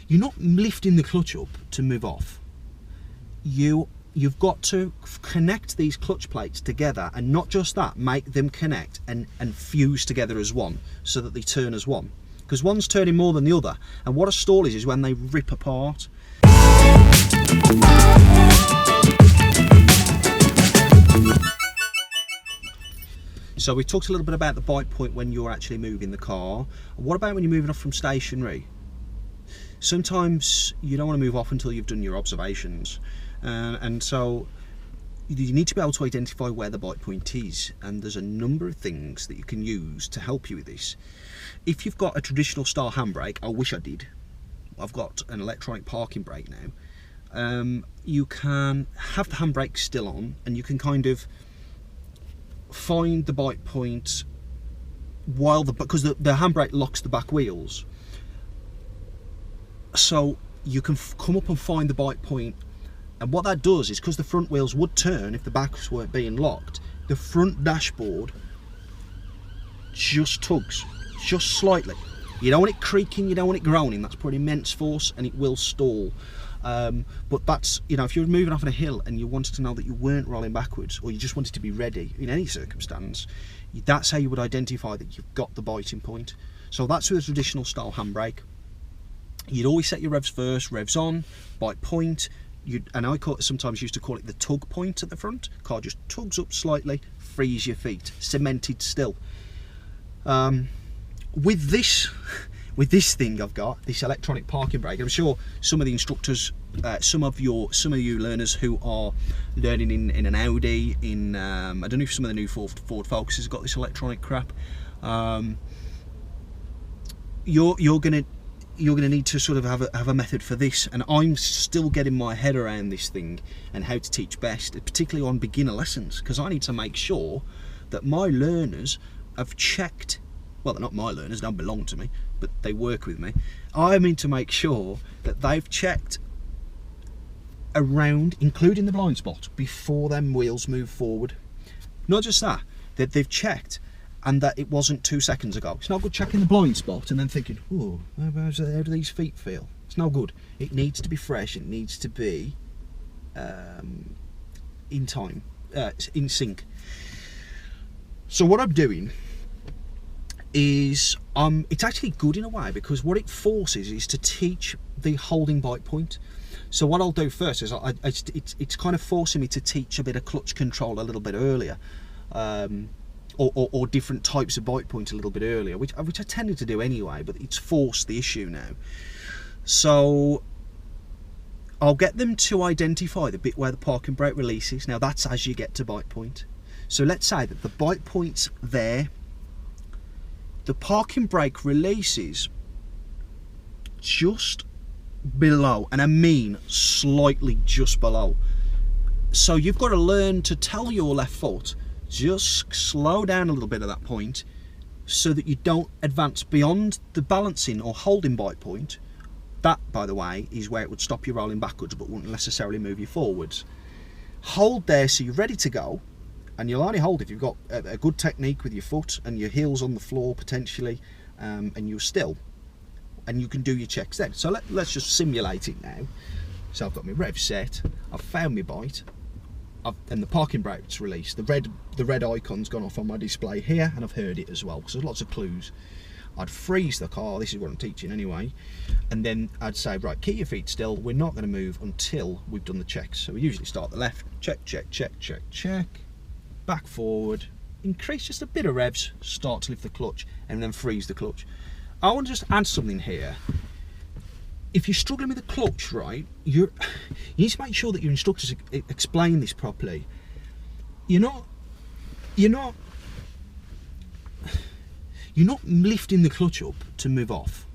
you're not lifting the clutch up to move off. You've got to connect these clutch plates together, and not just that, make them connect and fuse together as one, so that they turn as one. Because one's turning more than the other, and what a stall is when they rip apart. So we talked a little bit about the bite point when you're actually moving the car. What about when you're moving off from stationary? Sometimes you don't want to move off until you've done your observations, and so you need to be able to identify where the bite point is, and there's a number of things that you can use to help you with this. If you've got a traditional style handbrake, I wish I did, I've got an electronic parking brake now, you can have the handbrake still on, and you can kind of find the bite point while because the handbrake locks the back wheels, so you can come up and find the bite point. And what that does is, because the front wheels would turn if the backs weren't being locked, the front dashboard just tugs, just slightly. You don't want it creaking, you don't want it groaning, that's putting immense force and it will stall. But that's, you know, if you're moving off on a hill and you wanted to know that you weren't rolling backwards, or you just wanted to be ready in any circumstance, that's how you would identify that you've got the biting point. So that's with a traditional style handbrake. You'd always set your revs first, revs on, bite point. And I sometimes used to call it the tug point at the front. Car just tugs up slightly, frees your feet, cemented still. With this thing I've got, this electronic parking brake, I'm sure some of the instructors, some of you learners who are learning in an Audi, I don't know if some of the new Ford Focus has got this electronic crap. You're gonna need to sort of have a method for this, and I'm still getting my head around this thing and how to teach best, particularly on beginner lessons, because I need to make sure that my learners have checked. Well, they're not my learners, they don't belong to me, but they work with me. I need to make sure that they've checked around, including the blind spot, before them wheels move forward. Not just that they've checked, and that it wasn't 2 seconds ago. It's not good checking the blind spot and then thinking, oh, how do these feet feel? It's no good. It needs to be fresh, it needs to be in time, in sync. So what I'm doing is, it's actually good in a way, because what it forces is to teach the holding bite point. So what I'll do first is, it's kind of forcing me to teach a bit of clutch control a little bit earlier. Or different types of bite point a little bit earlier, which I tended to do anyway, but it's forced the issue now. So I'll get them to identify the bit where the parking brake releases. Now that's as you get to bite point. So let's say that the bite point's there, the parking brake releases just below, and I mean slightly just below. So you've got to learn to tell your left foot, just slow down a little bit at that point, so that you don't advance beyond the balancing or holding bite point. That, by the way, is where it would stop you rolling backwards but wouldn't necessarily move you forwards. Hold there so you're ready to go, and you'll only hold if you've got a good technique with your foot and your heels on the floor potentially, and you're still, and you can do your checks then. So let's just simulate it now. So I've got my rev set, I've found my bite, and the parking brake's released. The red icon's gone off on my display here, and I've heard it as well, so there's lots of clues. I'd freeze the car, this is what I'm teaching anyway, and then I'd say, right, keep your feet still, we're not going to move until we've done the checks. So we usually start at the left, check, check, check, check, check, back forward, increase just a bit of revs, start to lift the clutch, and then freeze the clutch. I want to just add something here. If you're struggling with the clutch, right, you need to make sure that your instructors explain this properly. You're not lifting the clutch up to move off.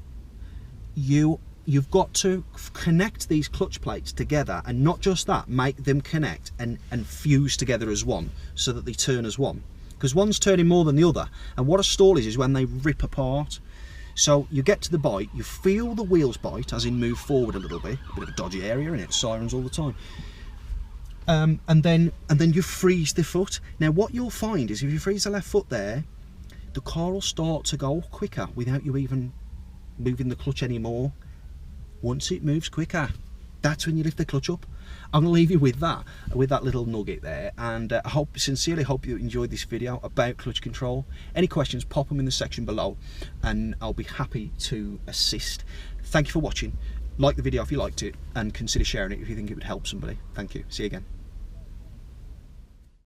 You've got to connect these clutch plates together, and not just that, make them connect and fuse together as one, so that they turn as one. Because one's turning more than the other, and what a stall is when they rip apart. So you get to the bite, you feel the wheels bite, as in move forward a little bit, a bit of a dodgy area in it, sirens all the time. And then you freeze the foot. Now what you'll find is, if you freeze the left foot there, the car will start to go quicker without you even moving the clutch anymore. Once it moves quicker, that's when you lift the clutch up. I'm going to leave you with that little nugget there, and I sincerely hope you enjoyed this video about clutch control. Any questions, pop them in the section below and I'll be happy to assist. Thank you for watching. Like the video if you liked it, and consider sharing it if you think it would help somebody. Thank you. See you again.